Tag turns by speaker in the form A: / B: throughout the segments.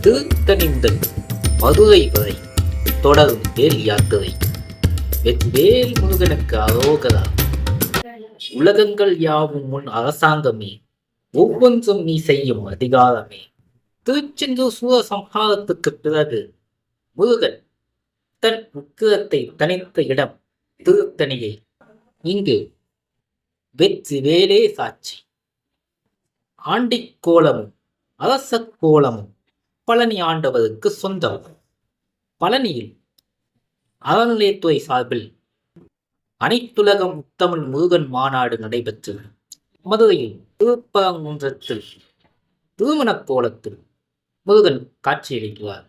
A: திருத்தணி முதல் மதுரை வரை தொடரும் வேல் யாத்திரை. வேல் முருகனுக்கு அரோகரா. உலகங்கள் யாவும் முன் அரசாங்கமே, ஒவ்வொன்றும் நீ செய்யும் அதிகாரமே. திருச்செந்தூர் சூர சம்ஹாரத்துக்கு பிறகு முருகன் தன் உக்கிரத்தை தனித்த இடம் திருத்தணியை. இங்கு வெற்றி வேலே சாட்சி. ஆண்டிக் கோலமும் அரச கோலமும் பழனி ஆண்டவருக்கு சொந்தம். பழனியில் அறநிலையத்துறை சார்பில் அனைத்துலகம் முத்தமிழ் முருகன் மாநாடு நடைபெற்றது. மதுரையில் திருப்பரங்குன்றத்தில் திருமண கோலத்தில் முருகன் காட்சியளிக்கிறார்.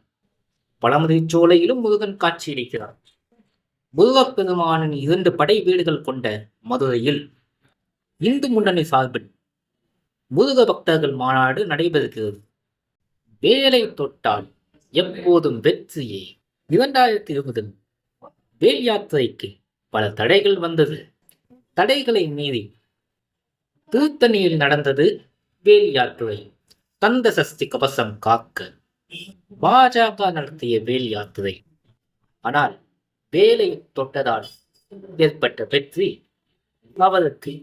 A: பழமுதிர்ச்சோலையிலும் முருகன் காட்சியளிக்கிறார். முருகப்பெருமானின் 2 படை வீடுகள் கொண்ட மதுரையில் இந்து முன்னணி சார்பில் முருக பக்தர்கள் மாநாடு நடைபெறுகிறது. வேலை தொட்டால் எப்போதும் வெற்றியே. 2020 வேல் யாத்திரைக்கு பல தடைகள் வந்தது. தடைகளை மீறி திருத்தணியில் நடந்தது வேல் யாத்திரை. கந்த சஷ்டி கவசம் காக்க பாஜக நடத்திய வேல் யாத்திரை. ஆனால் வேலை தொட்டதால் ஏற்பட்ட வெற்றி அவருக்கு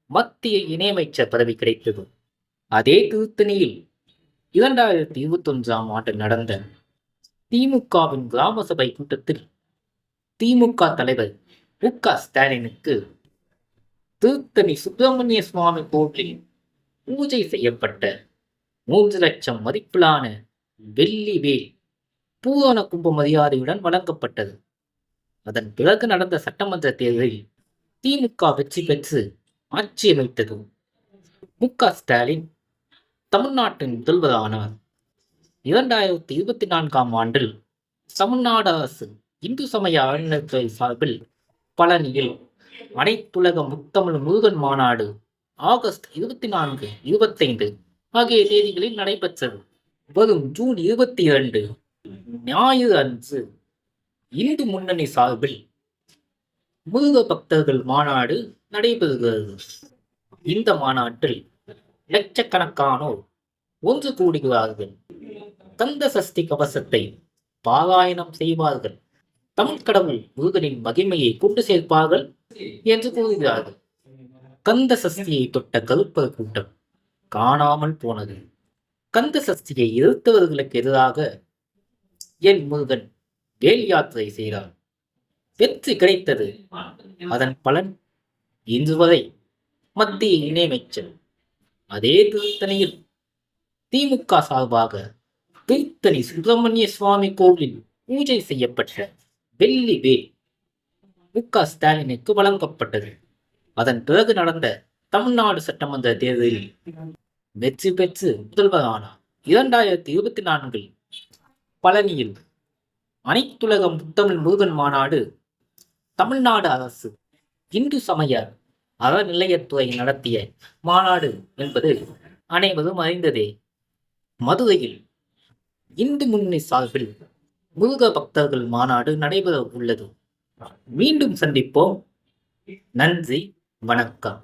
A: மத்திய இணையமைச்சர் பதவி கிடைத்தது. அதே திருத்தணியில் 2021 ஆண்டு நடந்த திமுகவின் கிராம சபை கூட்டத்தில் திமுக தலைவர் மு.க. ஸ்டாலினுக்கு திருத்தணி சுப்பிரமணிய சுவாமி கோவிலில் பூஜை செய்யப்பட்ட 3 லட்சம் மதிப்பிலான வெள்ளி வேல் பூரண கும்ப மரியாதையுடன் வழங்கப்பட்டது. அதன் பிறகு நடந்த சட்டமன்ற தேர்தலில் திமுக வெற்றி பெற்று ஆட்சி அமைத்தது. மு.க. ஸ்டாலின் தமிழ்நாட்டின் முதல்வரானார். 2024 ஆண்டில் தமிழ்நாடு அரசு இந்து சமய அறநிலையத்துறை சார்பில் பழனியில் அனைத்துலக முத்தமிழ் முருகன் மாநாடு ஆகஸ்ட் 24, 25 ஆகிய தேதிகளில் நடைபெற்றது. வரும் ஜூன் 22 ஞாயிறு அன்று இந்து முன்னணி சார்பில் முருக பக்தர்கள் மாநாடு நடைபெறுகிறது. இந்த மாநாட்டில் லட்சக்கணக்கானோர் ஒன்று கூடுகிறார்கள். கந்த சஷ்டி கவசத்தை பாராயணம் செய்வார்கள். தமிழ் கடவுள் முருகனின் மகிமையை கொண்டு சேர்ப்பார்கள் என்று கூறுகிறார்கள். கந்த சஷ்டியை தொட்ட கருப்பர் கூட்டம் காணாமல் போனது. கந்த சஷ்டியை எதிர்த்தவர்களுக்கு எதிராக என் முருகன் வேல் யாத்திரை செய்தார். வெற்றி கிடைத்தது. அதன் பலன் இன்று வரை மத்திய இணையமைச்சர். அதே திருத்தணியில் திமுக சார்பாக திருத்தணி சுப்பிரமணிய சுவாமி கோவிலில் பூஜை செய்யப்பட்ட வெள்ளி வேல் மு.க. ஸ்டாலினுக்கு வழங்கப்பட்டது. அதன் பிறகு நடந்த தமிழ்நாடு சட்டமன்ற தேர்தலில் வெற்றி பெற்று முதல்வரானார். 2024 பழனியில் அனைத்துலக முத்தமிழ் முருகன் மாநாடு தமிழ்நாடு அரசு இந்து சமய அறநிலையத்துறை நடத்திய மாநாடு என்பது அனைவரும் அறிந்ததே. மதுரையில் இந்து முன்னணி சார்பில் முருக பக்தர்கள் மாநாடு நடைபெற உள்ளது. மீண்டும் சந்திப்போம். நன்றி, வணக்கம்.